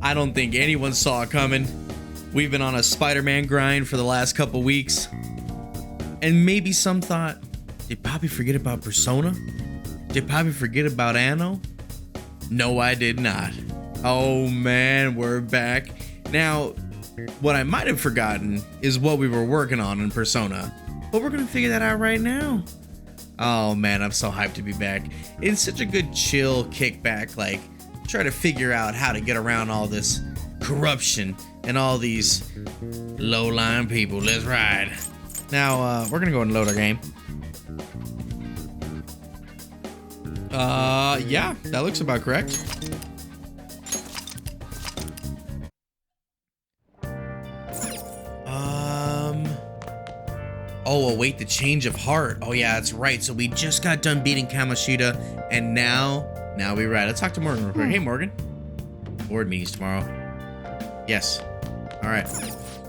I don't think anyone saw it coming. We've been on a Spider-Man grind for the last couple weeks. And maybe some thought, did Poppy forget about Persona? Did Poppy forget about Anno? No, I did not. Oh man, we're back. Now, what I might have forgotten is what we were working on in Persona. But we're gonna figure that out right now. Oh man, I'm so hyped to be back. It's such a good chill kickback, like try to figure out how to get around all this corruption and all these low-lying people. Let's ride. Now, we're gonna go and load our game. Yeah, that looks about correct. Oh, await the change of heart. Oh yeah, that's right. So we just got done beating Kamoshida, and now we ride. Let's talk to Morgan real quick. Hey, Morgan. Board meetings tomorrow. Yes. All right.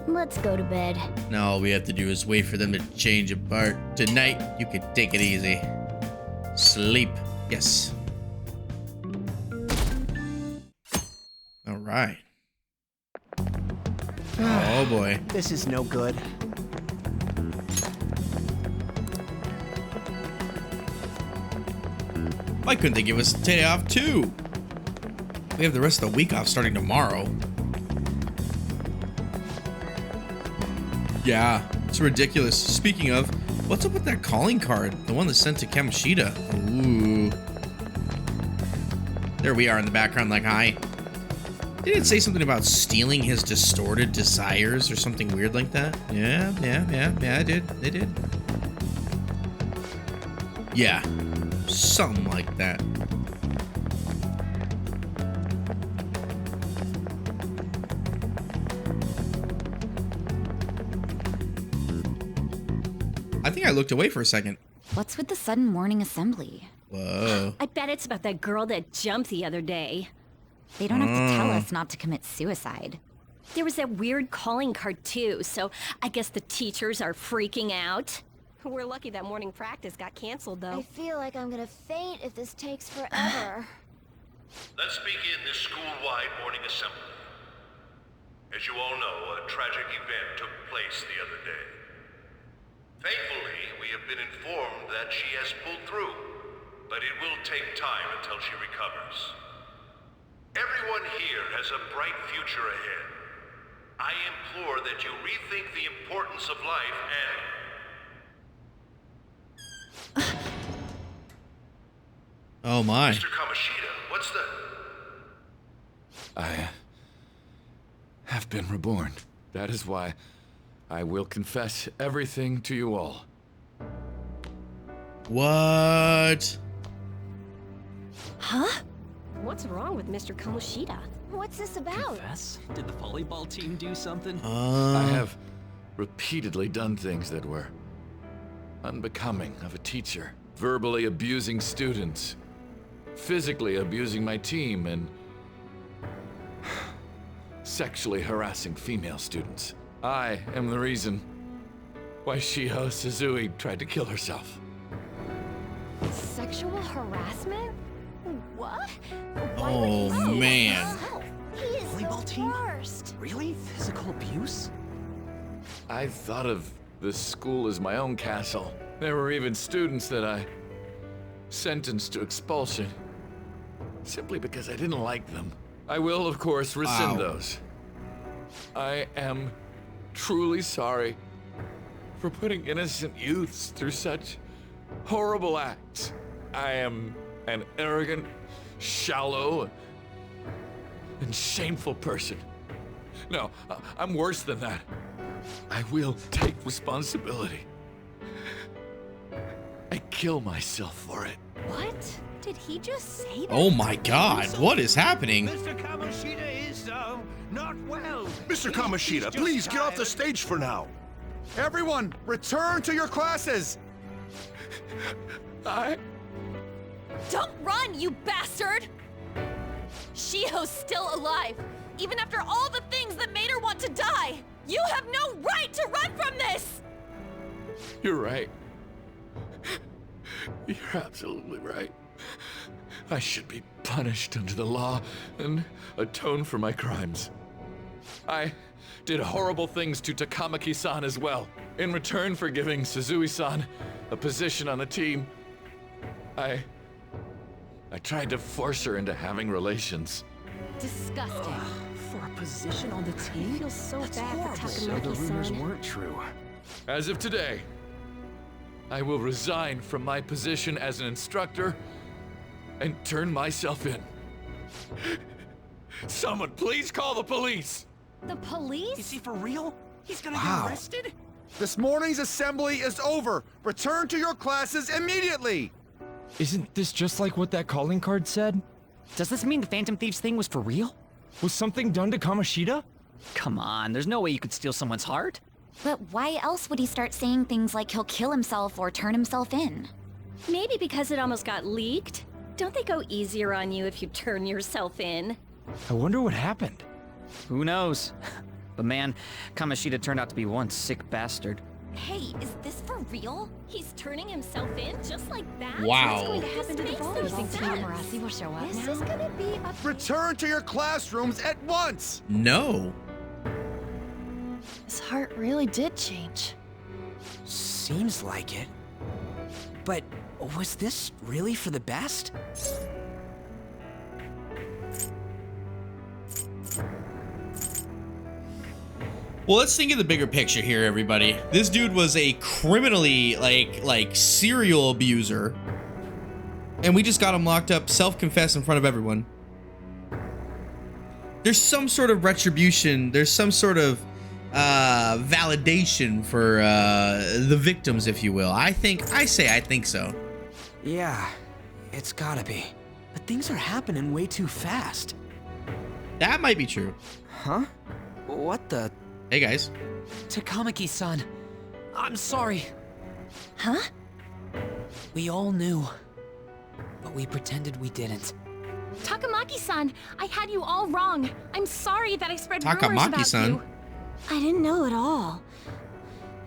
Let's go to bed. Now all we have to do is wait for them to change of heart. Tonight, you can take it easy. Sleep. Yes. All right. Oh boy. This is no good. Why couldn't they give us today off too? We have the rest of the week off starting tomorrow. Yeah, it's ridiculous. Speaking of, what's up with that calling card? The one that's sent to Kamoshida. Ooh. There we are in the background like, hi. Did it say something about stealing his distorted desires or something weird like that? Yeah, it did. Yeah, something like that. I think I looked away for a second. What's with the sudden morning assembly? Whoa. I bet it's about that girl that jumped the other day. They don't have to tell us not to commit suicide. There was that weird calling card too, so I guess the teachers are freaking out. We're lucky that morning practice got canceled though. I feel like I'm gonna faint if this takes forever. Let's begin this school-wide morning assembly. As you all know, a tragic event took place the other day. Thankfully, we have been informed that she has pulled through, but it will take time until she recovers. Everyone here has a bright future ahead. I implore that you rethink the importance of life and... Oh my. Mr. Kamoshida, what's the... I have been reborn. That is why I will confess everything to you all. What? Huh? What's wrong with Mr. Kamoshida? What's this about? Confess? Did the volleyball team do something? I have repeatedly done things that were unbecoming of a teacher. Verbally abusing students, physically abusing my team, and sexually harassing female students. I am the reason why Shiho Suzui tried to kill herself. Sexual harassment? What? Oh man. He is Volleyball the team? worst. Really? Physical abuse? I thought of this school as my own castle. There were even students that I sentenced to expulsion simply because I didn't like them. I will, of course, rescind those. I am truly sorry for putting innocent youths through such horrible acts. I am an arrogant, shallow, and shameful person. No, I'm worse than that. I will take responsibility. I kill myself for it. What? Did he just say that? Oh my god, what is happening? Mr. Kamoshida is, not well. Mr. Kamoshida, please get off the stage for now. Everyone, return to your classes! Don't run, you bastard! Shiho's still alive, even after all the things that made her want to die! You have no right to run from this! You're right. You're absolutely right. I should be punished under the law and atone for my crimes. I did horrible things to Takamaki-san as well. In return for giving Suzui-san a position on the team, I tried to force her into having relations. Disgusting. For a position on the team? I feel so That's bad horrible. for So the rumors Takamaki-san. weren't true. As of today, I will resign from my position as an instructor and turn myself in. Someone please call the police! The police? Is he for real? He's gonna Wow. get arrested? This morning's assembly is over. Return to your classes immediately. Isn't this just like what that calling card said? Does this mean the Phantom Thieves thing was for real? Was something done to Kamoshida? Come on, there's no way you could steal someone's heart. But why else would he start saying things like he'll kill himself or turn himself in? Maybe because it almost got leaked. Don't they go easier on you if you turn yourself in? I wonder what happened. Who knows? But man, Kamoshida turned out to be one sick bastard. Hey, is this for real? He's turning himself in just like that? Wow. What's going to happen to the You boys? think Tamarasi will show up This now? is gonna be a Return to your classrooms at once. No. His heart really did change. Seems like it. But was this really for the best? Well, let's think of the bigger picture here, everybody. This dude was a criminally, like serial abuser. And we just got him locked up, self-confessed in front of everyone. There's some sort of retribution. There's some sort of validation for the victims, if you will. I think so. Yeah, it's gotta be. But things are happening way too fast. That might be true. Huh? What the? Hey, guys. Takamaki-san, I'm sorry. Huh? We all knew, but we pretended we didn't. Takamaki-san, I had you all wrong. I'm sorry that I spread rumors about Takamaki-san. you. I didn't know at all.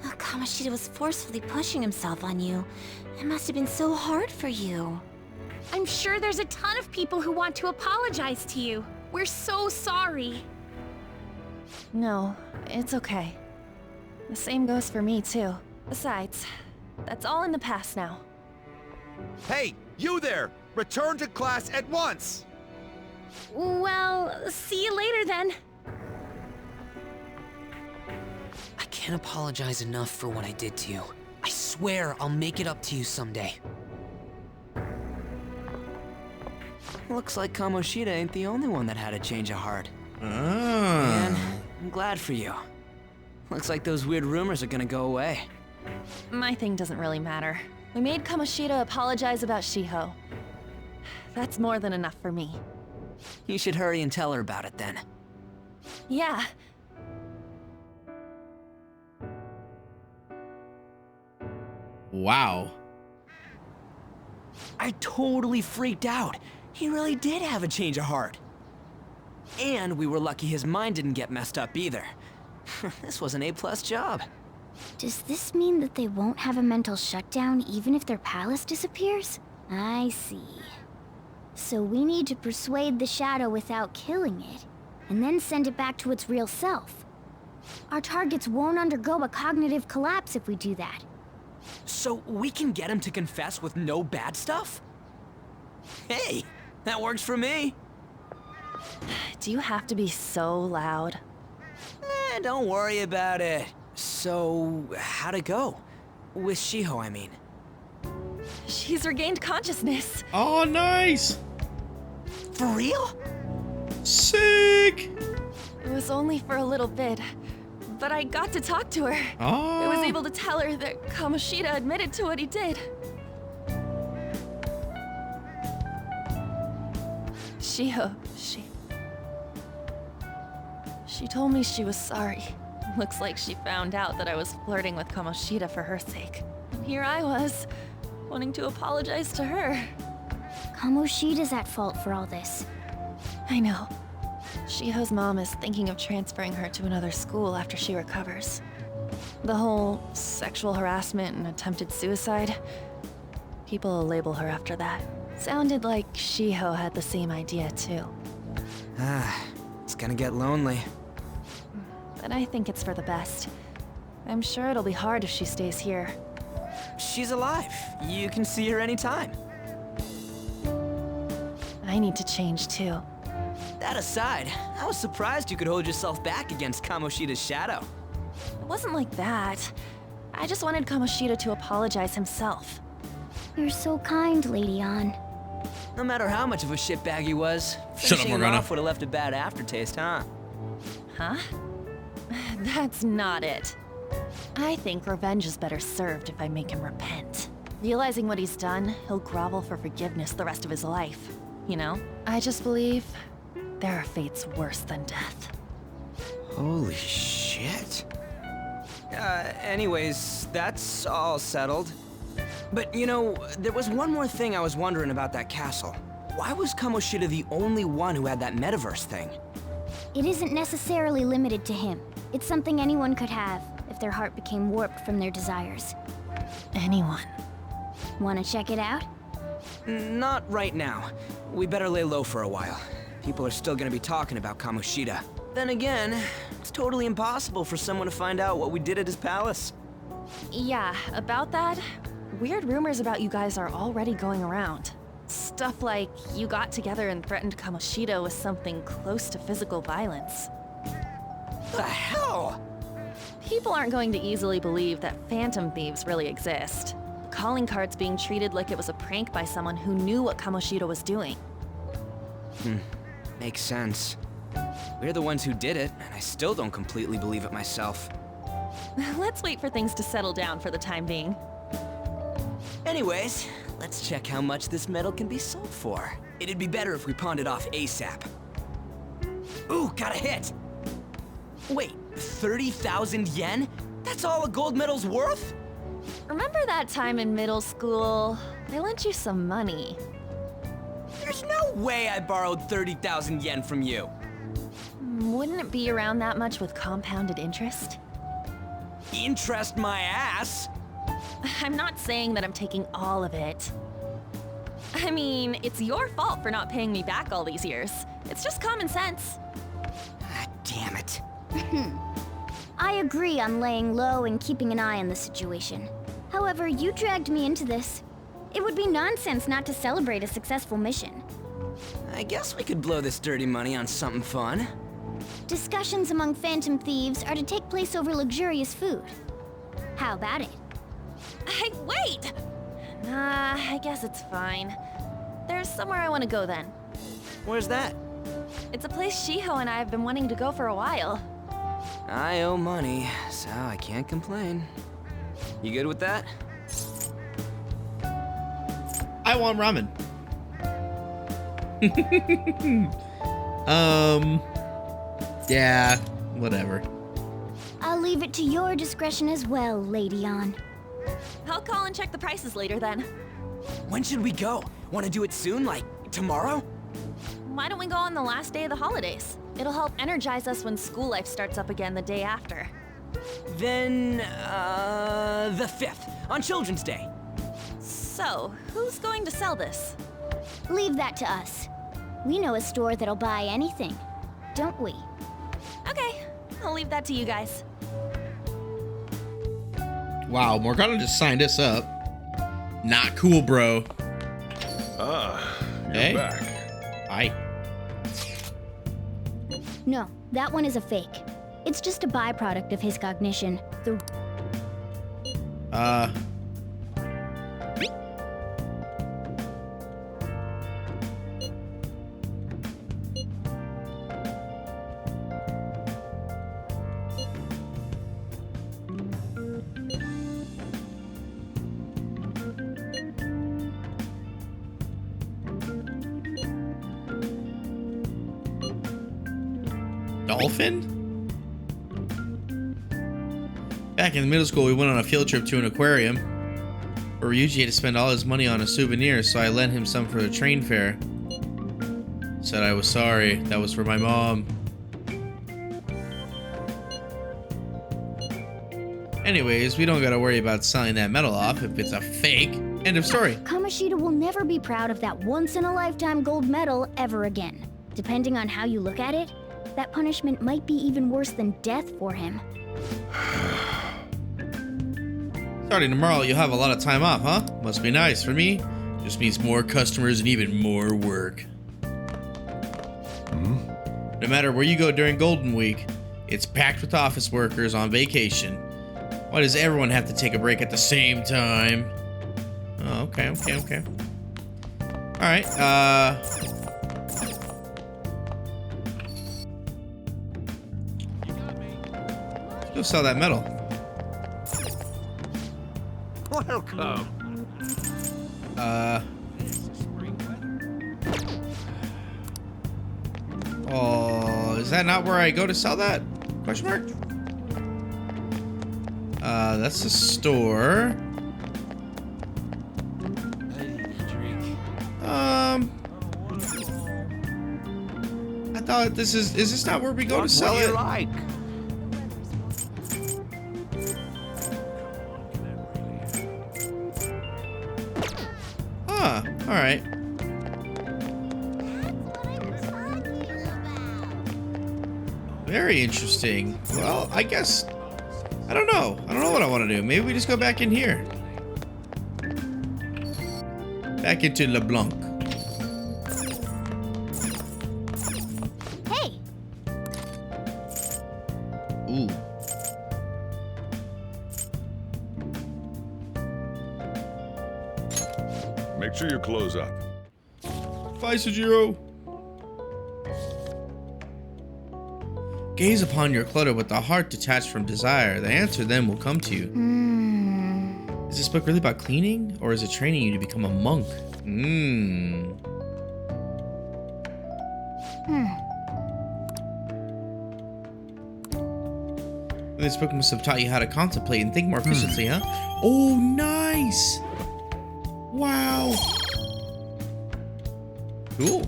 Kamoshida was forcefully pushing himself on you. It must have been so hard for you. I'm sure there's a ton of people who want to apologize to you. We're so sorry. No, it's okay. The same goes for me, too. Besides, that's all in the past now. Hey, you there! Return to class at once. Well, see you later then. I can't apologize enough for what I did to you. I swear I'll make it up to you someday. Looks like Kamoshida ain't the only one that had a change of heart. Man, I'm glad for you. Looks like those weird rumors are gonna go away. My thing doesn't really matter. We made Kamoshida apologize about Shiho. That's more than enough for me. You should hurry and tell her about it then. Yeah. Wow. I totally freaked out. He really did have a change of heart. And we were lucky his mind didn't get messed up either. This was an A+ job. Does this mean that they won't have a mental shutdown even if their palace disappears? I see. So we need to persuade the shadow without killing it, and then send it back to its real self. Our targets won't undergo a cognitive collapse if we do that. So we can get him to confess with no bad stuff? Hey, that works for me. Do you have to be so loud? Don't worry about it. So, how'd it go? With Shiho, I mean. She's regained consciousness. Oh, nice. For real? Sick. It was only for a little bit, but I got to talk to her. Oh. I was able to tell her that Kamoshida admitted to what he did. Shiho, She told me she was sorry. Looks like she found out that I was flirting with Kamoshida for her sake. And here I was, wanting to apologize to her. Kamoshida's at fault for all this. I know. Shiho's mom is thinking of transferring her to another school after she recovers. The whole sexual harassment and attempted suicide, people will label her after that. Sounded like Shiho had the same idea too. It's gonna get lonely. But I think it's for the best. I'm sure it'll be hard if she stays here. She's alive. You can see her anytime. I need to change too. That aside, I was surprised you could hold yourself back against Kamoshida's shadow. It wasn't like that. I just wanted Kamoshida to apologize himself. You're so kind, Lady Ann. No matter how much of a shitbag he was, Shut up, finishing him Morgana. off would have left a bad aftertaste, huh? Huh? That's not it. I think revenge is better served if I make him repent. Realizing what he's done, he'll grovel for forgiveness the rest of his life. You know? I just believe there are fates worse than death. Holy shit. Anyways, that's all settled. But you know, there was one more thing I was wondering about that castle. Why was Kamoshida the only one who had that metaverse thing? It isn't necessarily limited to him. It's something anyone could have if their heart became warped from their desires. Anyone. Wanna check it out? Not right now. We better lay low for a while. People are still gonna be talking about Kamoshida. Then again, it's totally impossible for someone to find out what we did at his palace. Yeah, about that, weird rumors about you guys are already going around. Stuff like you got together and threatened Kamoshida with something close to physical violence. The hell? People aren't going to easily believe that phantom thieves really exist. The calling card's being treated like it was a prank by someone who knew what Kamoshida was doing. Makes sense. We're the ones who did it, and I still don't completely believe it myself. Let's wait for things to settle down for the time being. Anyways, let's check how much this metal can be sold for. It'd be better if we pawned it off ASAP. Ooh, got a hit! Wait, 30,000 yen? That's all a gold medal's worth? Remember that time in middle school? I lent you some money. There's no way I borrowed 30,000 yen from you. Wouldn't it be around that much with compounded interest? Interest my ass! I'm not saying that I'm taking all of it. I mean, it's your fault for not paying me back all these years. It's just common sense. Ah, damn it. I agree on laying low and keeping an eye on the situation. However, you dragged me into this. It would be nonsense not to celebrate a successful mission. I guess we could blow this dirty money on something fun. Discussions among phantom thieves are to take place over luxurious food. How about it? Hey, wait! Nah, I guess it's fine. There's somewhere I want to go then. Where's that? It's a place Shiho and I have been wanting to go for a while. I owe money, so I can't complain. You good with that? I want ramen. Yeah, whatever. I'll leave it to your discretion as well, Lady Ann. I'll call and check the prices later then. When should we go? Want to do it soon, like tomorrow? Why don't we go on the last day of the holidays? It'll help energize us when school life starts up again the day after. Then, the 5th, on Children's Day. So, who's going to sell this? Leave that to us. We know a store that'll buy anything, don't we? Okay, I'll leave that to you guys. Wow, Morgana just signed us up. Not cool, bro. You're back. Hi. No, that one is a fake. It's just a byproduct of his cognition. Dolphin? Back in middle school, we went on a field trip to an aquarium where Ryuji had to spend all his money on a souvenir, so I lent him some for the train fare. Said I was sorry. That was for my mom. Anyways, we don't gotta worry about selling that medal off if it's a fake. End of story. Kamoshida will never be proud of that once-in-a-lifetime gold medal ever again. Depending on how you look at it, that punishment might be even worse than death for him. Starting tomorrow, you'll have a lot of time off, huh? Must be nice. For me, just means more customers and even more work. No matter where you go during Golden Week, it's packed with office workers on vacation. Why does everyone have to take a break at the same time? Oh, okay. Alright, let's go sell that metal. Welcome. Oh, is that not where I go to sell that? Question mark? That's the store. I thought is this not where we go to sell it? Like? Huh, alright. Very interesting. Well, I guess I don't know. I don't know what I want to do. Maybe we just go back in here. Back into LeBlanc. Hey! Ooh. Make sure you close up. Faisujiro. Gaze upon your clutter with a heart detached from desire. The answer then will come to you. Is this book really about cleaning, or is it training you to become a monk? This book must have taught you how to contemplate and think more efficiently, huh? Oh, nice! Wow! Cool.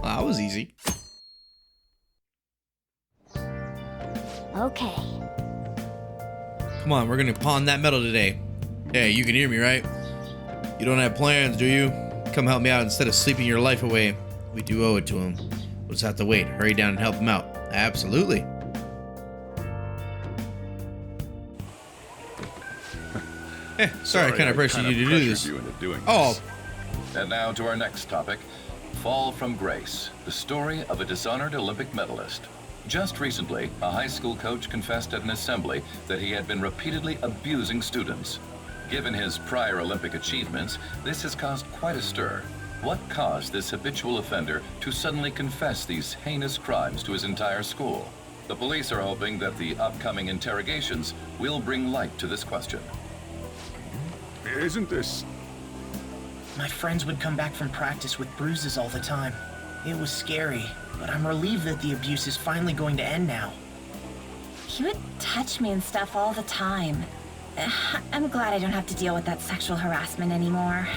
Well, that was easy. Okay. Come on, we're gonna pawn that metal today. Hey, you can hear me, right? You don't have plans, do you? Come help me out instead of sleeping your life away. We do owe it to him. We'll just have to wait. Hurry down and help him out. Absolutely. Sorry, I kind of pressured you to do this. Oh. And now to our next topic, Fall from Grace, the story of a dishonored Olympic medalist. Just recently, a high school coach confessed at an assembly that he had been repeatedly abusing students. Given his prior Olympic achievements, this has caused quite a stir. What caused this habitual offender to suddenly confess these heinous crimes to his entire school? The police are hoping that the upcoming interrogations will bring light to this question. Isn't this... My friends would come back from practice with bruises all the time. It was scary, but I'm relieved that the abuse is finally going to end now. He would touch me and stuff all the time. I'm glad I don't have to deal with that sexual harassment anymore.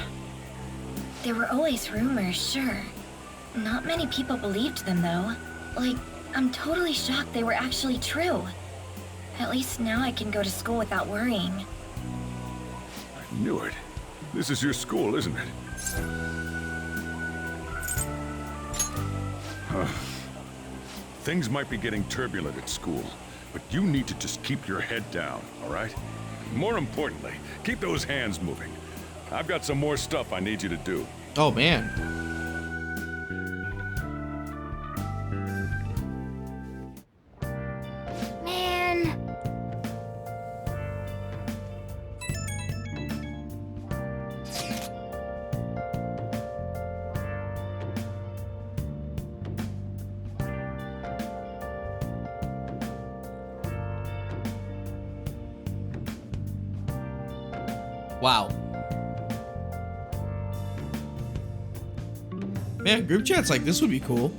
There were always rumors, sure. Not many people believed them, though. Like, I'm totally shocked they were actually true. At least now I can go to school without worrying. I knew it. This is your school, isn't it? Things might be getting turbulent at school, but you need to just keep your head down, all right? More importantly, keep those hands moving. I've got some more stuff I need you to do. Oh, man. Man. Wow. Man, group chats like this would be cool.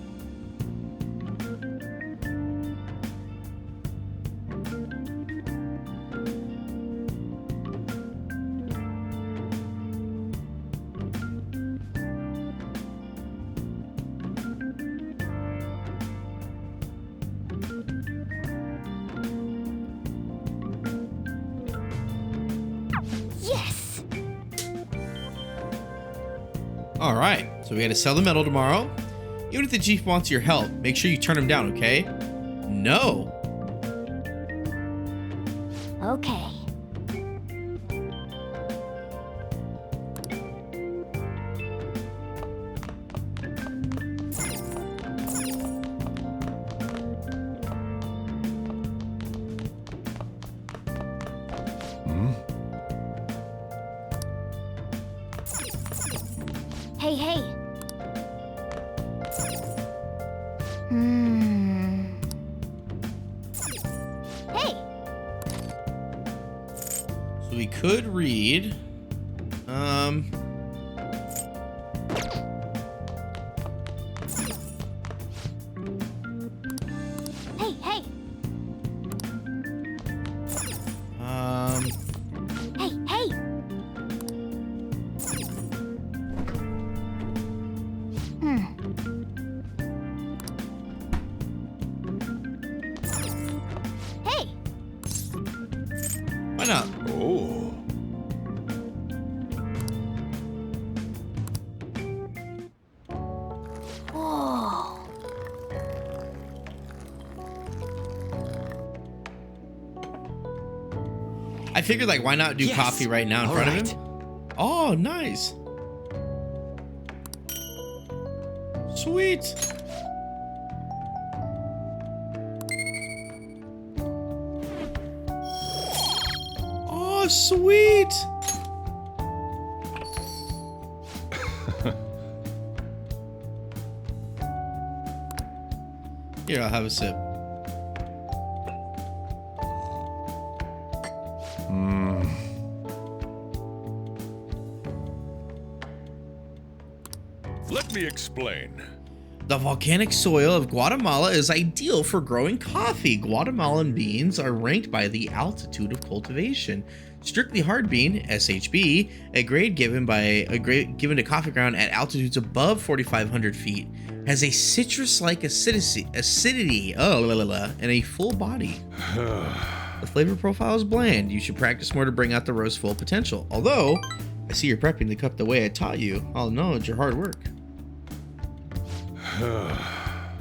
All right, so we got to sell the metal tomorrow. Even if the chief wants your help, make sure you turn him down, okay? No. Okay. Hey, hey. Hey. So we could read. Hey, hey. Hey, hey. Hey. Why not? Oh. Whoa. I figured, like, why not do Yes. coffee right now in All front right. of him? Oh, nice. Sweet. Oh, sweet. Here, I'll have a sip. Let me explain. The volcanic soil of Guatemala is ideal for growing coffee. Guatemalan beans are ranked by the altitude of cultivation. Strictly hard bean (SHB), a grade given to coffee ground at altitudes above 4,500 feet, has a citrus-like acidity and a full body. The flavor profile is bland. You should practice more to bring out the roast's full potential. Although, I see you're prepping the cup the way I taught you. I'll acknowledge your hard work.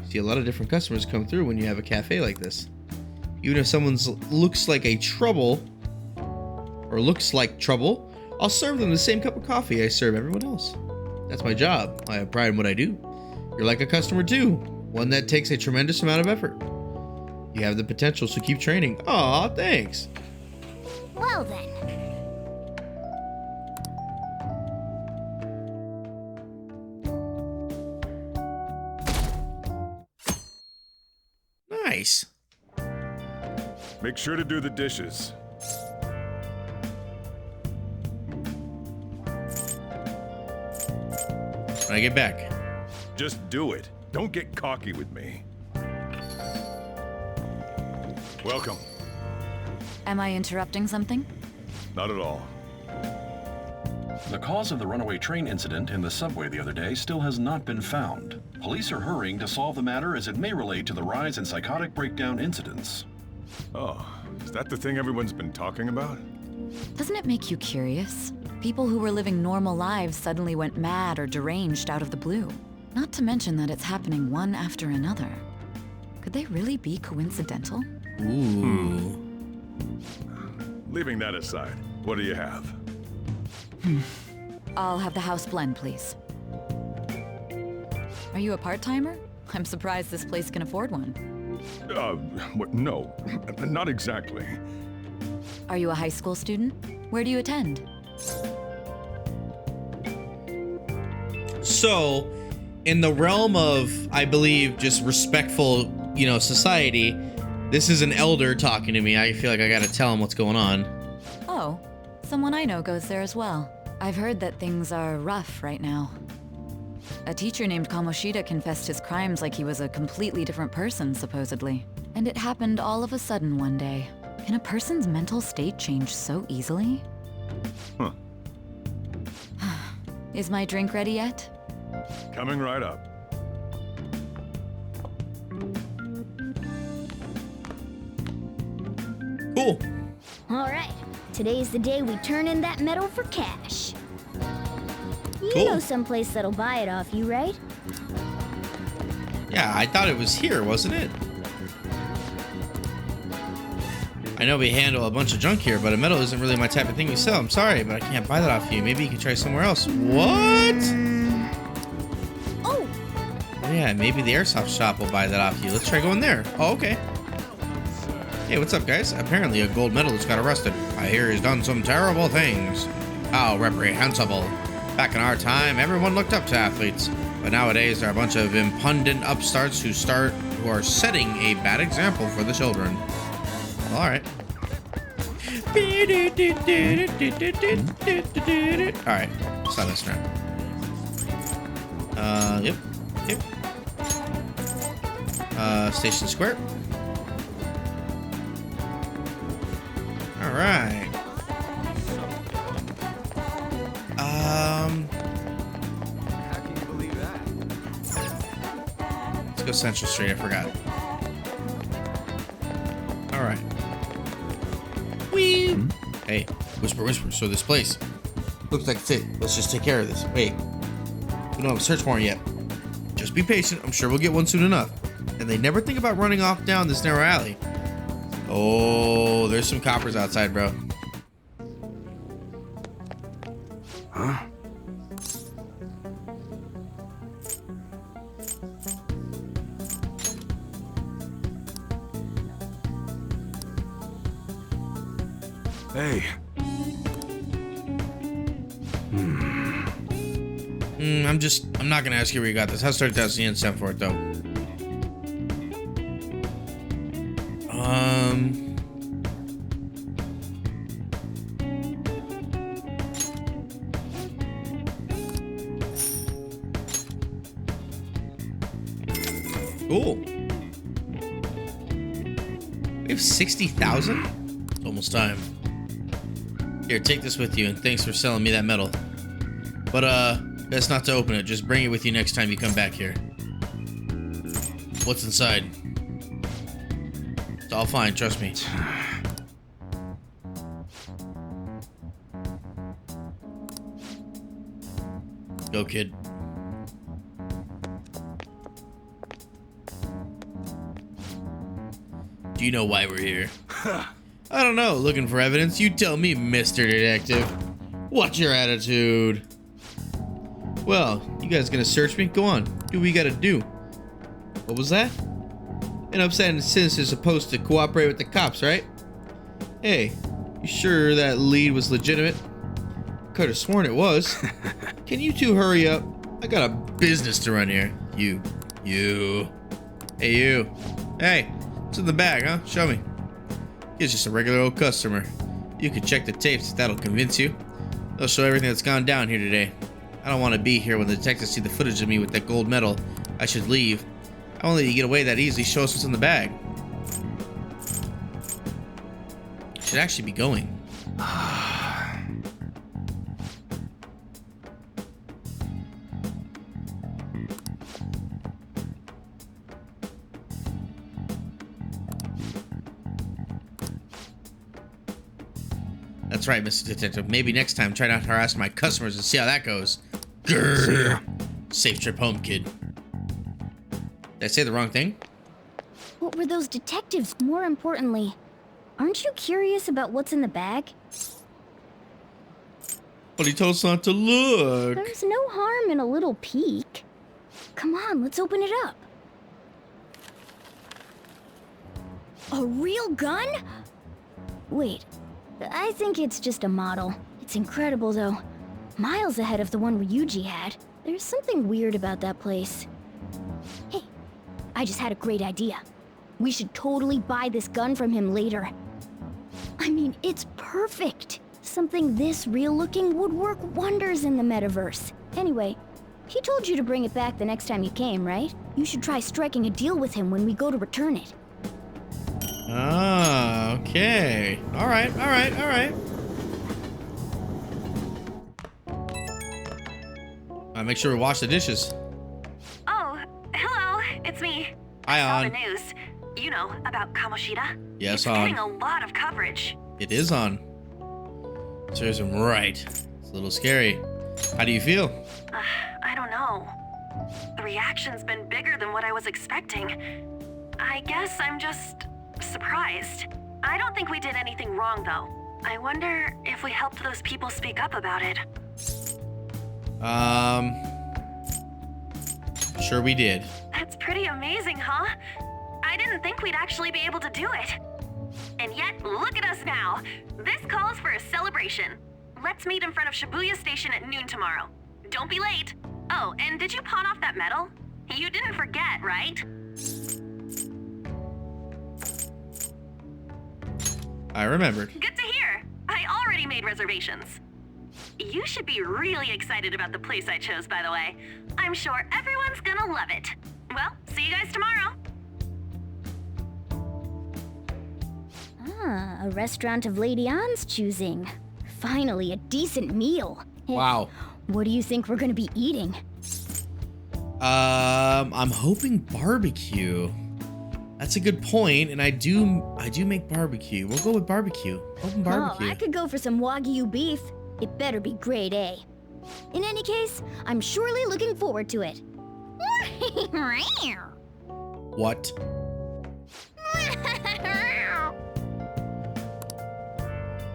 See a lot of different customers come through when you have a cafe like this. Even if someone's looks like trouble, I'll serve them the same cup of coffee I serve everyone else. That's my job. I have pride in what I do. You're like a customer too, one that takes a tremendous amount of effort. You have the potential, so keep training. Aw, thanks. Well then. Nice. Make sure to do the dishes. When I get back. Just do it. Don't get cocky with me. Welcome. Am I interrupting something? Not at all. The cause of the runaway train incident in the subway the other day still has not been found. Police are hurrying to solve the matter as it may relate to the rise in psychotic breakdown incidents. Oh, is that the thing everyone's been talking about? Doesn't it make you curious? People who were living normal lives suddenly went mad or deranged out of the blue. Not to mention that it's happening one after another. Could they really be coincidental? Ooh. Leaving that aside, what do you have? I'll have the house blend, please. Are you a part-timer? I'm surprised this place can afford one. No, not exactly. Are you a high school student? Where do you attend? So, in the realm of, I believe, just respectful, society, this is an elder talking to me. I feel like I gotta tell him what's going on. Oh, someone I know goes there as well. I've heard that things are rough right now. A teacher named Kamoshida confessed his crimes like he was a completely different person, supposedly. And it happened all of a sudden one day. Can a person's mental state change so easily? Huh. Is my drink ready yet? Coming right up. Cool. All right. Today's the day we turn in that metal for cash. You know someplace that'll buy it off you, right? Yeah, I thought it was here, wasn't it? I know we handle a bunch of junk here, but a metal isn't really my type of thing we sell. I'm sorry, but I can't buy that off you. Maybe you can try somewhere else. What? Oh! Yeah, maybe the airsoft shop will buy that off you. Let's try going there. Oh, okay. Hey, what's up, guys? Apparently a gold medalist got arrested. I hear he's done some terrible things. How reprehensible. Back in our time, everyone looked up to athletes. But nowadays, there are a bunch of impudent upstarts who are setting a bad example for the children. All right. All right. Stop this now. Yep. Station Square. All right. How can you believe that? Let's go Central Street. I forgot. All right. Whee! Hey, whisper. So this place looks like it's it. Let's just take care of this. Wait. We don't have a search warrant yet. Just be patient. I'm sure we'll get one soon enough. And they never think about running off down this narrow alley. Oh, there's some coppers outside, bro. Huh? Hey. I'm not gonna ask you where you got this. How's 30,000 yen sent for it, though? Cool. We have 60,000? It's almost time. Here, take this with you, and thanks for selling me that medal. But, best not to open it. Just bring it with you next time you come back here. What's inside? It's all fine, trust me. Go, kid. Do you know why we're here? I don't know. Looking for evidence? You tell me, Mr. Detective. What's your attitude? Well, you guys gonna search me? Go on. Do what you gotta do. What was that? An upstanding citizen is supposed to cooperate with the cops, right? Hey, you sure that lead was legitimate? Could have sworn it was. Can you two hurry up? I got a business to run here. You. Hey, you. Hey, what's in the bag, huh? Show me. He's just a regular old customer. You can check the tapes if that'll convince you. They'll show everything that's gone down here today. I don't want to be here when the detectives see the footage of me with that gold medal. I should leave. I won't let you get away that easily. Show us what's in the bag. Should actually be going. That's right, Mr. Detective. Maybe next time try not to harass my customers and see how that goes. Grrr. Safe trip home, kid. Did I say the wrong thing? What were those detectives, more importantly? Aren't you curious about what's in the bag? But he told us not to look. There's no harm in a little peek. Come on, let's open it up. A real gun? Wait, I think it's just a model. It's incredible, though. Miles ahead of the one Ryuji had. There's something weird about that place. Hey, I just had a great idea. We should totally buy this gun from him later. I mean, it's perfect. Something this real-looking would work wonders in the metaverse. Anyway, he told you to bring it back the next time you came, right? You should try striking a deal with him when we go to return it. Ah, okay. All right. Make sure we wash the dishes. Oh, hello, it's me. Hi, I saw On. the news. You know, about Kamoshida? Yes, it's On. getting a lot of coverage. It is on. Serves him right. It's a little scary. How do you feel? I don't know. The reaction's been bigger than what I was expecting. I guess I'm just surprised. I don't think we did anything wrong, though. I wonder if we helped those people speak up about it. Sure we did. That's pretty amazing, huh? I didn't think we'd actually be able to do it. And yet, look at us now. This calls for a celebration. Let's meet in front of Shibuya Station at noon tomorrow. Don't be late. Oh, and did you pawn off that medal? You didn't forget, right? I remembered. Good to hear. I already made reservations. You should be really excited about the place I chose, by the way. I'm sure everyone's gonna love it. Well, see you guys tomorrow. Ah, a restaurant of Lady Ann's choosing. Finally, a decent meal. Hey, Wow. what do you think we're gonna be eating? I'm hoping barbecue. That's a good point, and I do make barbecue. We'll go with barbecue. Open barbecue. Oh, I could go for some Wagyu beef. It better be grade A. In any case, I'm surely looking forward to it. What?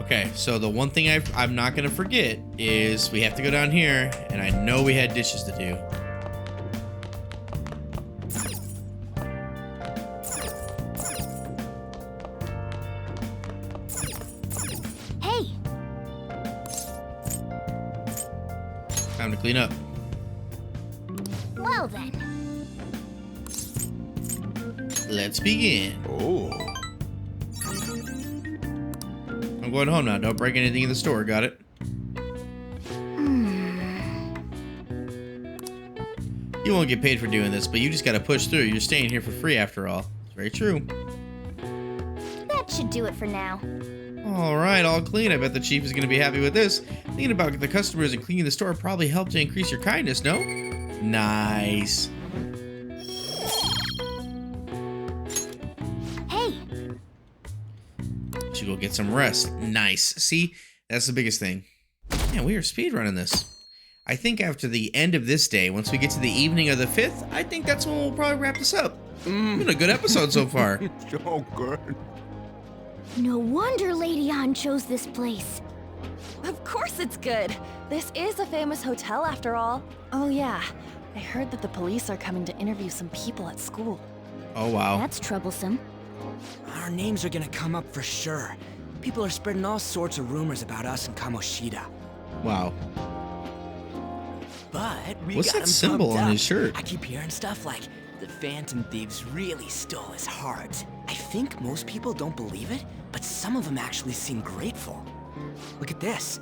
Okay, so the one thing I'm not gonna forget is we have to go down here, and I know we had dishes to do. Hey! Time to clean up. Well then. Let's begin. Oh. I'm going home now. Don't break anything in the store. Got it? You won't get paid for doing this, but you just gotta push through. You're staying here for free after all. It's very true. That should do it for now. Alright, all clean. I bet the chief is gonna be happy with this. Thinking about the customers and cleaning the store probably helped to increase your kindness, no? Nice. Hey! Should go get some rest. Nice. See? That's the biggest thing. Man, we are speedrunning this. I think after the end of this day, once we get to the evening of the 5th, I think that's when we'll probably wrap this up. Been a good episode so far. So good. No wonder Lady Ann chose this place. Of course it's good. This is a famous hotel after all. Oh yeah, I heard that the police are coming to interview some people at school. Oh wow. That's troublesome. Our names are gonna come up for sure. People are spreading all sorts of rumors about us and Kamoshida. Wow. But we What's got that him symbol pumped on up. his shirt? I keep hearing stuff like the Phantom Thieves really stole his heart. I think most people don't believe it, but some of them actually seem grateful. Look at this.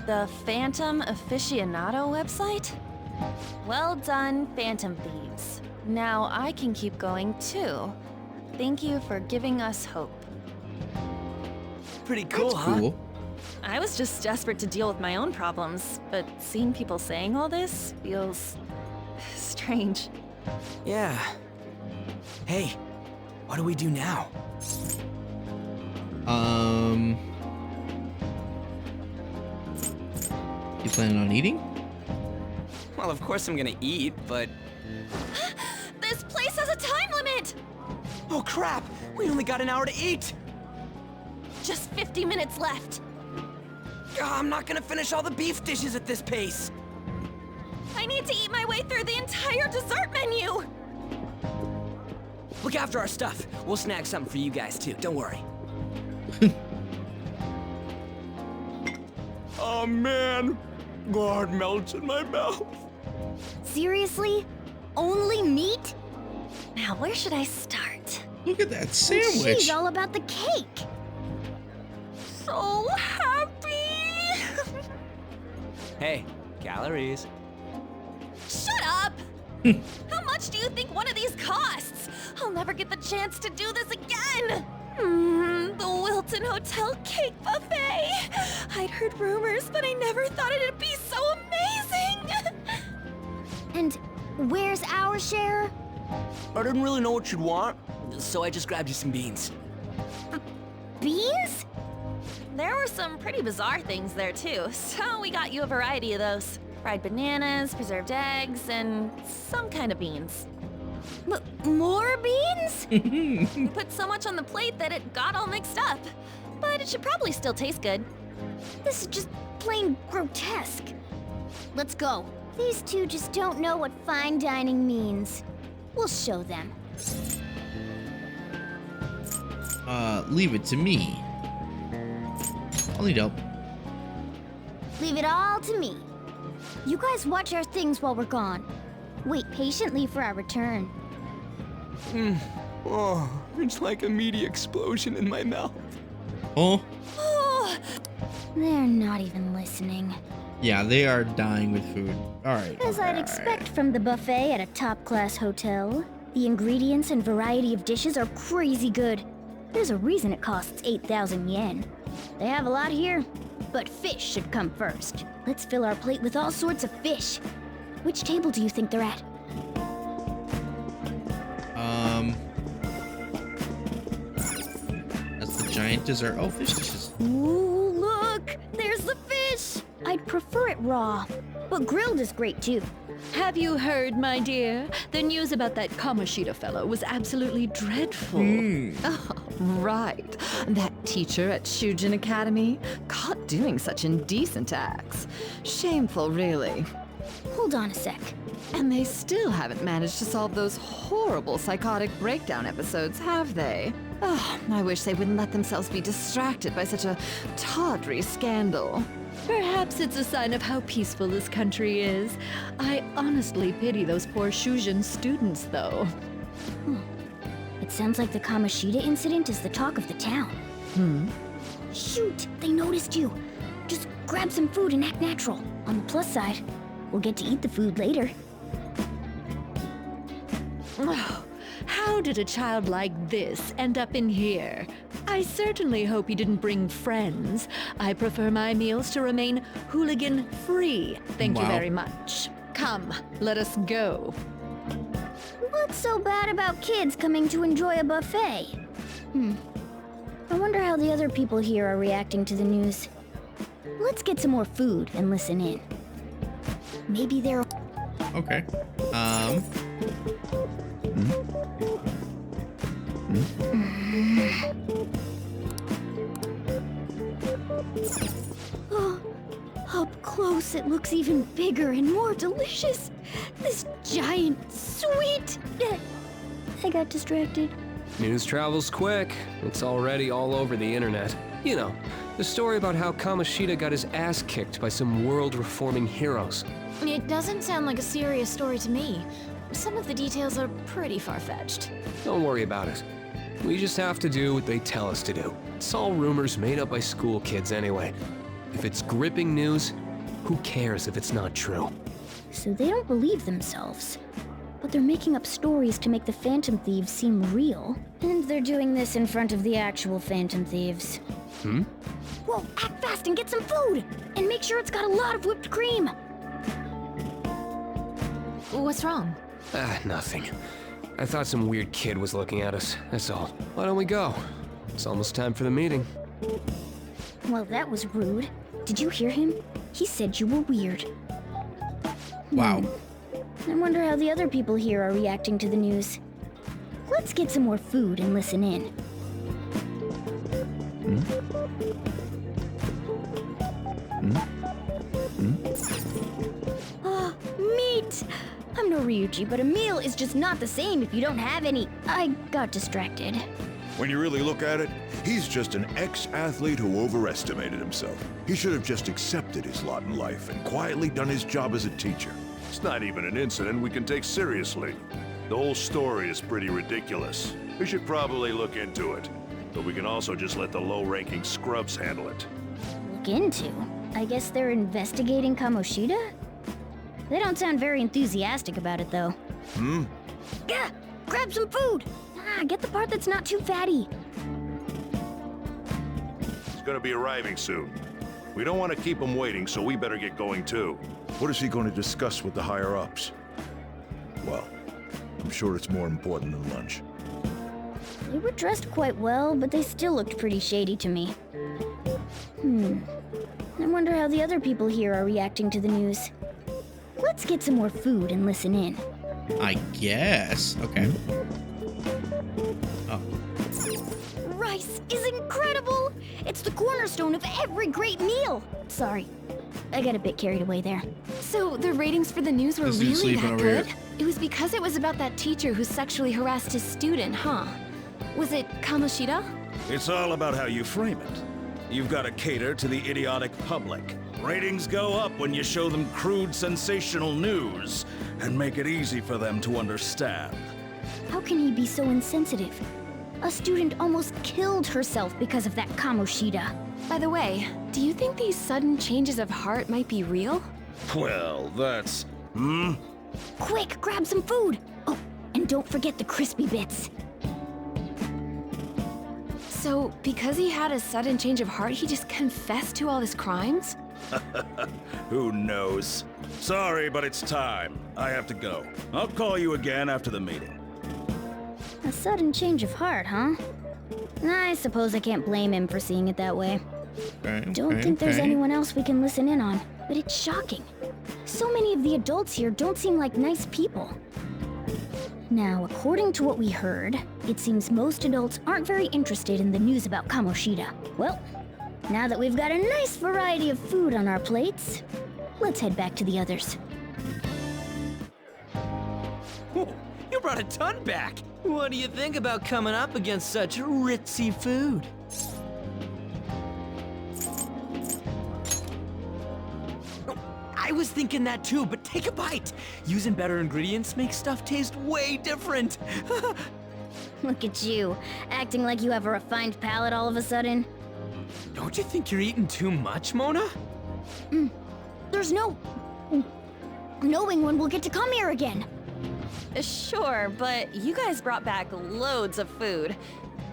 The Phantom Aficionado website? Well done, Phantom Thieves. Now I can keep going too. Thank you for giving us hope. Pretty cool, That's huh? cool. I was just desperate to deal with my own problems, but seeing people saying all this feels strange. Yeah. Hey, what do we do now? You planning on eating? Well, of course I'm gonna eat, but... This place has a time limit! Oh crap! We only got an hour to eat! Just 50 minutes left. I'm not gonna finish all the beef dishes at this pace! I need to eat my way through the entire dessert menu! Look after our stuff. We'll snag something for you guys too, don't worry. Oh man, God melts in my mouth. Seriously? Only meat? Now, where should I start? Look at that sandwich. She's all about the cake. So happy! Hey, calories. Shut up! How much do you think one of these costs? I'll never get the chance to do this again! The Wilton Hotel Cake Buffet! I'd heard rumors, but I never thought it'd be so amazing! And where's our share? I didn't really know what you'd want, so I just grabbed you some beans. Beans? There were some pretty bizarre things there too, so we got you a variety of those. Fried bananas, preserved eggs, and some kind of beans. More beans? We put so much on the plate that it got all mixed up. But it should probably still taste good. This is just plain grotesque. Let's go. These two just don't know what fine dining means. We'll show them. Leave it to me. I'll need help. Leave it all to me. You guys watch our things while we're gone. Wait patiently for our return. Oh, it's like a meaty explosion in my mouth. Oh? They're not even listening. Yeah, they are dying with food. Alright. As I'd expect from the buffet at a top-class hotel, the ingredients and variety of dishes are crazy good. There's a reason it costs 8,000 yen. They have a lot here, but fish should come first. Let's fill our plate with all sorts of fish. Which table do you think they're at? That's the giant dessert. Oh, fish dishes. Ooh, look! There's the fish! I'd prefer it raw, but grilled is great too. Have you heard, my dear? The news about that Kamoshida fellow was absolutely dreadful. Oh, right. That teacher at Shujin Academy, caught doing such indecent acts. Shameful, really. Hold on a sec. And they still haven't managed to solve those horrible psychotic breakdown episodes, have they? Oh, I wish they wouldn't let themselves be distracted by such a tawdry scandal. Perhaps it's a sign of how peaceful this country is. I honestly pity those poor Shujin students, though. It sounds like the Kamoshida incident is the talk of the town. Shoot, they noticed you. Just grab some food and act natural. On the plus side, we'll get to eat the food later. Oh, how did a child like this end up in here? I certainly hope he didn't bring friends. I prefer my meals to remain hooligan-free. Thank you very much. Come, let us go. What's so bad about kids coming to enjoy a buffet? I wonder how the other people here are reacting to the news. Let's get some more food and listen in. Maybe they're... Okay. Oh, up close it looks even bigger and more delicious. This giant sweet... I got distracted. News travels quick. It's already all over the internet. You know, the story about how Kamoshida got his ass kicked by some world-reforming heroes. It doesn't sound like a serious story to me. Some of the details are pretty far-fetched. Don't worry about it. We just have to do what they tell us to do. It's all rumors made up by school kids anyway. If it's gripping news, who cares if it's not true? So they don't believe themselves. But they're making up stories to make the Phantom Thieves seem real. And they're doing this in front of the actual Phantom Thieves. Whoa, act fast and get some food! And make sure it's got a lot of whipped cream! What's wrong? Nothing. I thought some weird kid was looking at us, that's all. Why don't we go? It's almost time for the meeting. Well, that was rude. Did you hear him? He said you were weird. Wow. I wonder how the other people here are reacting to the news. Let's get some more food and listen in. Ah, meat! I'm no Ryuji, but a meal is just not the same if you don't have any. I got distracted. When you really look at it, he's just an ex-athlete who overestimated himself. He should have just accepted his lot in life and quietly done his job as a teacher. It's not even an incident we can take seriously. The whole story is pretty ridiculous. We should probably look into it. But we can also just let the low-ranking scrubs handle it. Look into? I guess they're investigating Kamoshida? They don't sound very enthusiastic about it, though. Gah! Grab some food! Get the part that's not too fatty. He's gonna be arriving soon. We don't want to keep him waiting, so we better get going too. What is he going to discuss with the higher-ups? Well, I'm sure it's more important than lunch. They were dressed quite well, but they still looked pretty shady to me. I wonder how the other people here are reacting to the news. Let's get some more food and listen in. I guess. Okay. Oh. Rice is incredible! It's the cornerstone of every great meal! Sorry, I got a bit carried away there. So the ratings for the news were This dude's really sleeping that over good? here. It was because it was about that teacher who sexually harassed his student, huh? Was it Kamoshida? It's all about how you frame it. You've got to cater to the idiotic public. Ratings go up when you show them crude, sensational news and make it easy for them to understand. How can he be so insensitive? A student almost killed herself because of that Kamoshida. By the way, do you think these sudden changes of heart might be real? Well, that's... Quick, grab some food! Oh, and don't forget the crispy bits. So, because he had a sudden change of heart, he just confessed to all his crimes? Who knows? Sorry, but it's time. I have to go. I'll call you again after the meeting. A sudden change of heart, huh? I suppose I can't blame him for seeing it that way. Don't think there's anyone else we can listen in on, but it's shocking. So many of the adults here don't seem like nice people. Now, according to what we heard, it seems most adults aren't very interested in the news about Kamoshida. Well, now that we've got a nice variety of food on our plates, let's head back to the others. You brought a ton back! What do you think about coming up against such ritzy food? I was thinking that too, but take a bite! Using better ingredients makes stuff taste way different! Look at you, acting like you have a refined palate all of a sudden. Don't you think you're eating too much, Mona? There's no knowing when we'll get to come here again. Sure, but you guys brought back loads of food.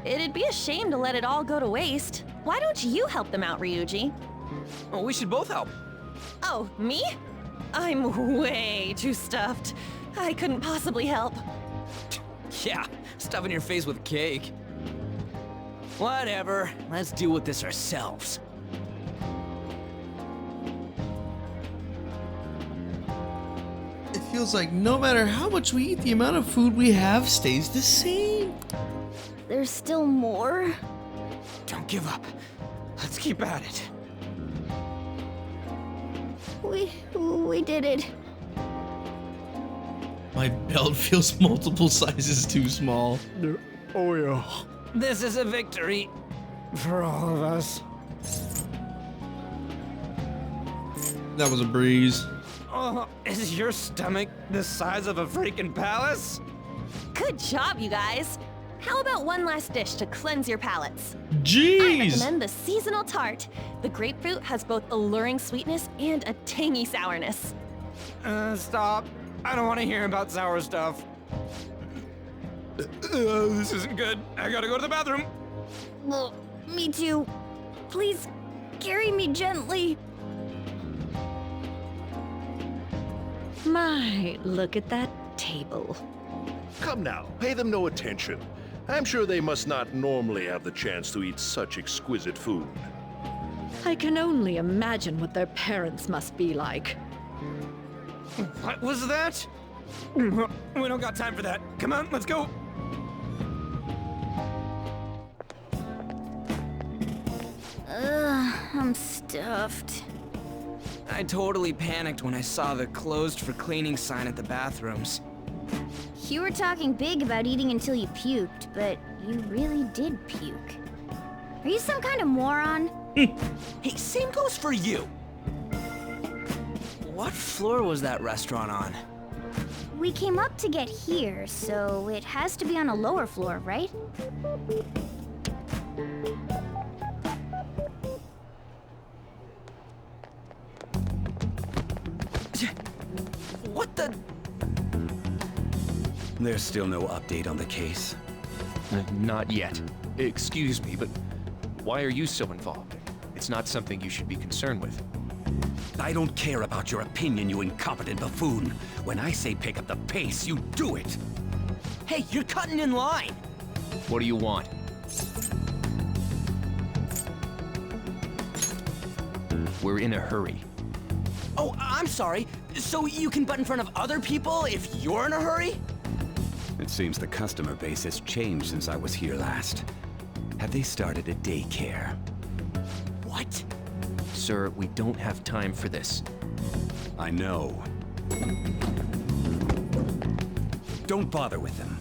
It'd be a shame to let it all go to waste. Why don't you help them out, Ryuji? Oh, we should both help. Oh, me? I'm way too stuffed. I couldn't possibly help. Yeah, stuffing your face with cake. Whatever, let's deal with this ourselves. It feels like no matter how much we eat, the amount of food we have stays the same. There's still more? Don't give up. Let's keep at it. We did it. My belt feels multiple sizes too small. Oh yeah. This is a victory. For all of us. That was a breeze. Oh, is your stomach the size of a freaking palace? Good job, you guys. How about one last dish to cleanse your palates? Jeez! I recommend the seasonal tart. The grapefruit has both alluring sweetness and a tangy sourness. Stop. I don't want to hear about sour stuff. This isn't good. I gotta go to the bathroom. Well, me too. Please, carry me gently. My, look at that table. Come now, pay them no attention. I'm sure they must not normally have the chance to eat such exquisite food. I can only imagine what their parents must be like. What was that? We don't got time for that. Come on, let's go. I'm stuffed. I totally panicked when I saw the closed for cleaning sign at the bathrooms. You were talking big about eating until you puked, but you really did puke. Are you some kind of moron? Hey, same goes for you. What floor was that restaurant on? We came up to get here, so it has to be on a lower floor, right? What the? There's still no update on the case. Not yet. Excuse me, but why are you so involved? It's not something you should be concerned with. I don't care about your opinion, you incompetent buffoon. When I say pick up the pace, you do it. Hey, you're cutting in line. What do you want? We're in a hurry. Oh, I'm sorry. So you can butt in front of other people if you're in a hurry? It seems the customer base has changed since I was here last. Have they started a daycare? What? Sir, we don't have time for this. I know. Don't bother with them.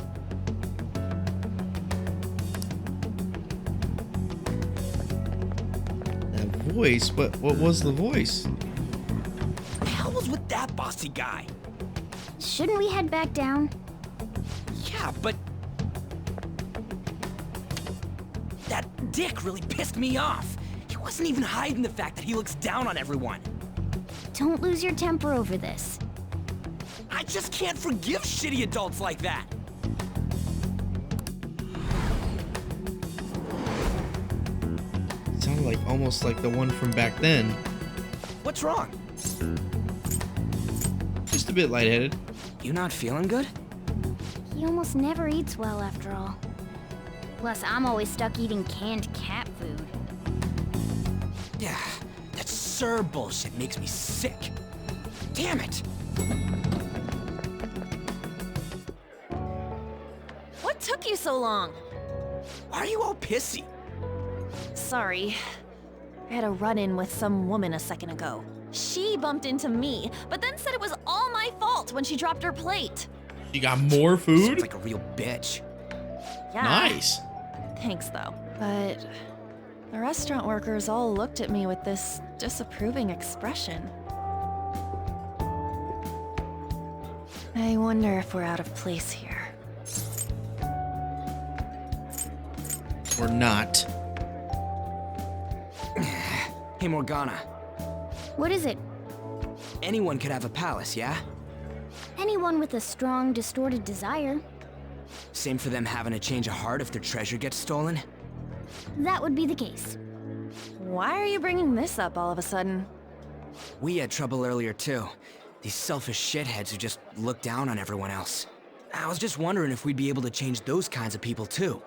That voice? What was the voice? What the hell was with that bossy guy? Shouldn't we head back down? Yeah, but... that dick really pissed me off. He wasn't even hiding the fact that he looks down on everyone. Don't lose your temper over this. I just can't forgive shitty adults like that. Sounded like almost like the one from back then. What's wrong? Just a bit lightheaded. You not feeling good? He almost never eats well after all. Plus, I'm always stuck eating canned cat food. Yeah, that Sir bullshit makes me sick. Damn it! What took you so long? Why are you all pissy? Sorry. I had a run-in with some woman a second ago. She bumped into me, but then said it was all my fault when she dropped her plate. You got more food? Sounds like a real bitch. Yeah. Nice. Thanks, though. But the restaurant workers all looked at me with this disapproving expression. I wonder if we're out of place here. Or not. Hey, Morgana. What is it? Anyone could have a palace, yeah? Anyone with a strong, distorted desire. Same for them having a change of heart if their treasure gets stolen? That would be the case. Why are you bringing this up all of a sudden? We had trouble earlier, too. These selfish shitheads who just look down on everyone else. I was just wondering if we'd be able to change those kinds of people, too.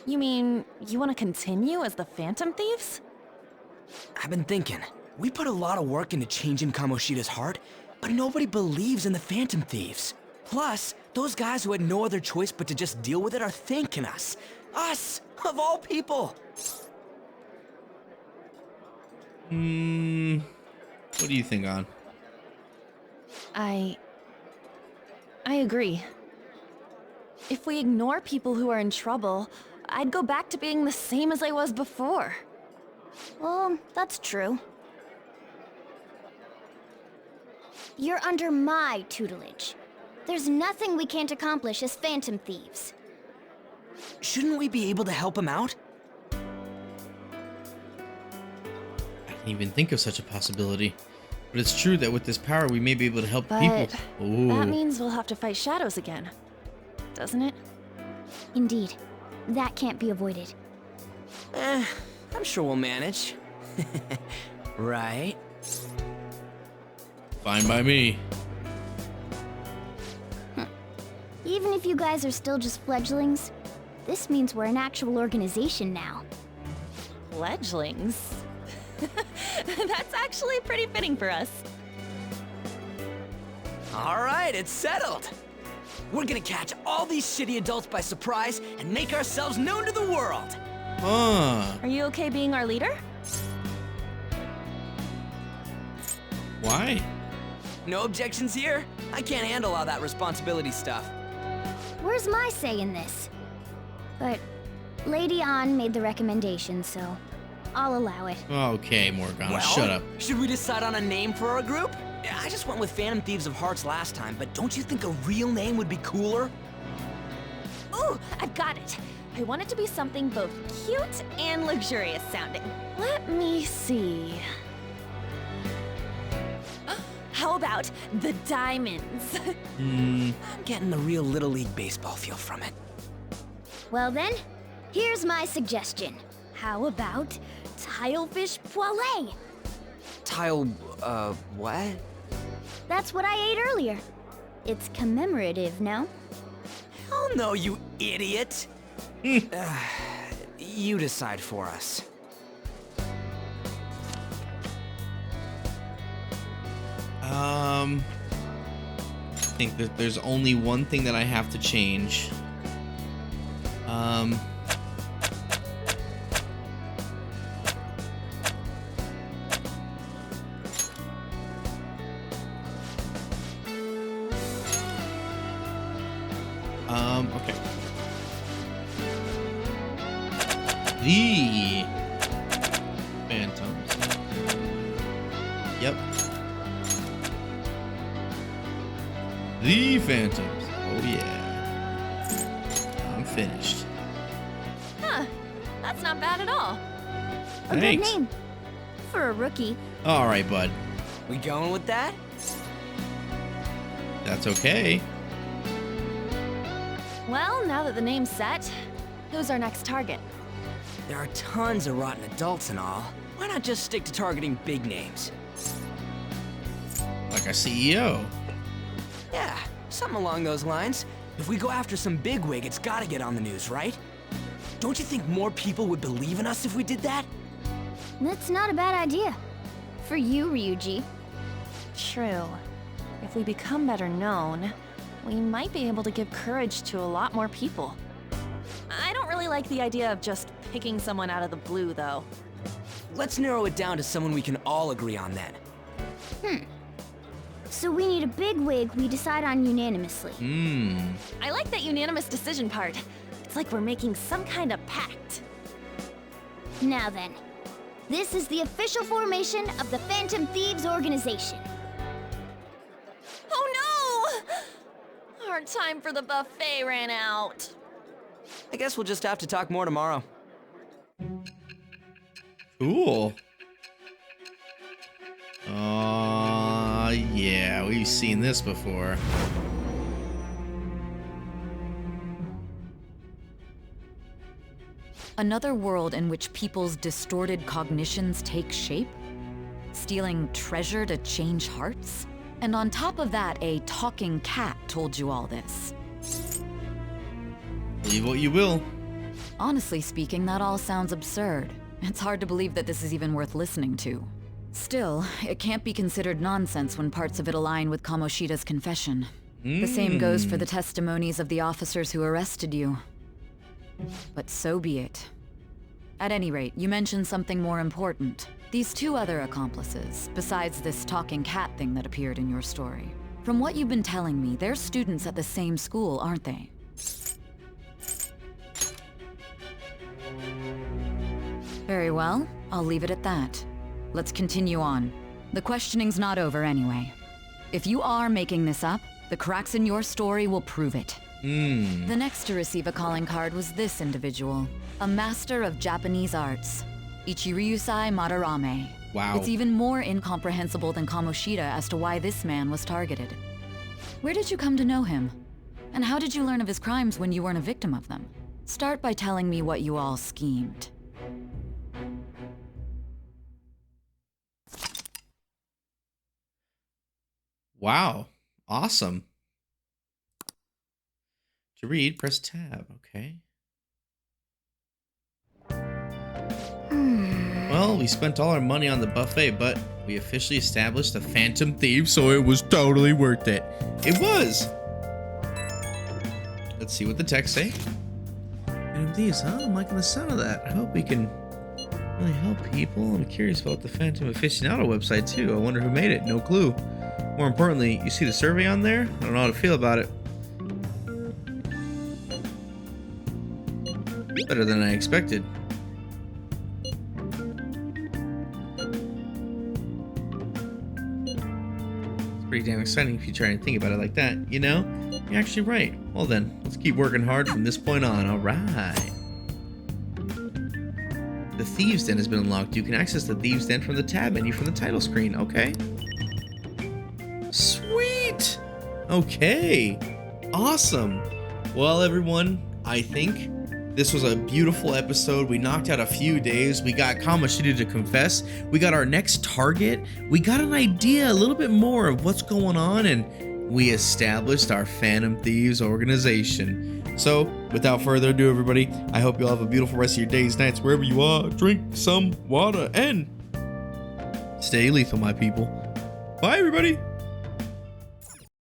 You mean, you want to continue as the Phantom Thieves? I've been thinking. We put a lot of work into changing Kamoshida's heart, but nobody believes in the Phantom Thieves. Plus, those guys who had no other choice but to just deal with it are thanking us. Us, of all people. What do you think, On? I agree. If we ignore people who are in trouble, I'd go back to being the same as I was before. Well, that's true. You're under my tutelage. There's nothing we can't accomplish as Phantom Thieves. Shouldn't we be able to help him out? I didn't even think of such a possibility. But it's true that with this power, we may be able to help But people. Ooh. that means we'll have to fight shadows again, doesn't it? Indeed. That can't be avoided. I'm sure we'll manage. Right? Fine by me. Even if you guys are still just fledglings, this means we're an actual organization now. Fledglings? That's actually pretty fitting for us. All right, it's settled. We're gonna catch all these shitty adults by surprise and make ourselves known to the world. Huh. Are you okay being our leader? Why? No objections here. I can't handle all that responsibility stuff. Where's my say in this? But Lady An made the recommendation, so I'll allow it. Okay, Morgana, Well, shut up. Should we decide on a name for our group? I just went with Phantom Thieves of Hearts last time, but don't you think a real name would be cooler? Ooh, I've got it. I want it to be something both cute and luxurious sounding. Let me see. How about the Diamonds? I'm getting the real Little League Baseball feel from it. Well then, here's my suggestion. How about Tilefish Poêlée? What? That's what I ate earlier. It's commemorative, no? Oh no, you idiot! You decide for us. think that there's only one thing that I have to change. Okay. The Phantoms. Yep. The Phantoms. Oh yeah. I'm finished. Huh. That's not bad at all. A good Thanks. name. For a rookie. Alright, bud. We going with that? That's okay. Well, now that the name's set, who's our next target? There are tons of rotten adults and all. Why not just stick to targeting big names? Like our CEO. Yeah, something along those lines. If we go after some bigwig, it's gotta get on the news, right? Don't you think more people would believe in us if we did that? That's not a bad idea. For you, Ryuji. True. If we become better known, we might be able to give courage to a lot more people. I don't really like the idea of just picking someone out of the blue, though. Let's narrow it down to someone we can all agree on then. So we need a big wig we decide on unanimously. I like that unanimous decision part. It's like we're making some kind of pact. Now then, this is the official formation of the Phantom Thieves organization. Oh no! Our time for the buffet ran out. I guess we'll just have to talk more tomorrow. Cool. Yeah, we've seen this before. Another world in which people's distorted cognitions take shape? Stealing treasure to change hearts? And on top of that, a talking cat told you all this. Believe what you will. Honestly speaking, that all sounds absurd. It's hard to believe that this is even worth listening to. Still, it can't be considered nonsense when parts of it align with Kamoshida's confession. The same goes for the testimonies of the officers who arrested you. But so be it. At any rate, you mentioned something more important. These two other accomplices, besides this talking cat thing that appeared in your story. From what you've been telling me, they're students at the same school, aren't they? Very well, I'll leave it at that. Let's continue on. The questioning's not over anyway. If you are making this up, the cracks in your story will prove it. The next to receive a calling card was this individual, a master of Japanese arts, Ichiryusai Madarame. Wow. It's even more incomprehensible than Kamoshida as to why this man was targeted. Where did you come to know him? And how did you learn of his crimes when you weren't a victim of them? Start by telling me what you all schemed. Wow. Awesome. To read, press tab. Okay. Well, we spent all our money on the buffet, but we officially established the Phantom Thieves, so it was totally worth it. It was! Let's see what the text say. Phantom Thieves, huh? I'm liking the sound of that. I hope we can really help people. I'm curious about the Phantom Aficionado website, too. I wonder who made it. No clue. More importantly, you see the survey on there? I don't know how to feel about it. Better than I expected. It's pretty damn exciting if you try and think about it like that, you know? You're actually right. Well then, let's keep working hard from this point on, alright. The Thieves Den has been unlocked. You can access the Thieves Den from the tab menu from the title screen. Okay. Sweet! Okay. Awesome. Well, everyone, I think this was a beautiful episode. We knocked out a few days. We got Kamoshida to confess. We got our next target. We got an idea a little bit more of what's going on, and we established our Phantom Thieves organization. So, without further ado, everybody, I hope you all have a beautiful rest of your days, nights, wherever you are. Drink some water and stay lethal, my people. Bye, everybody.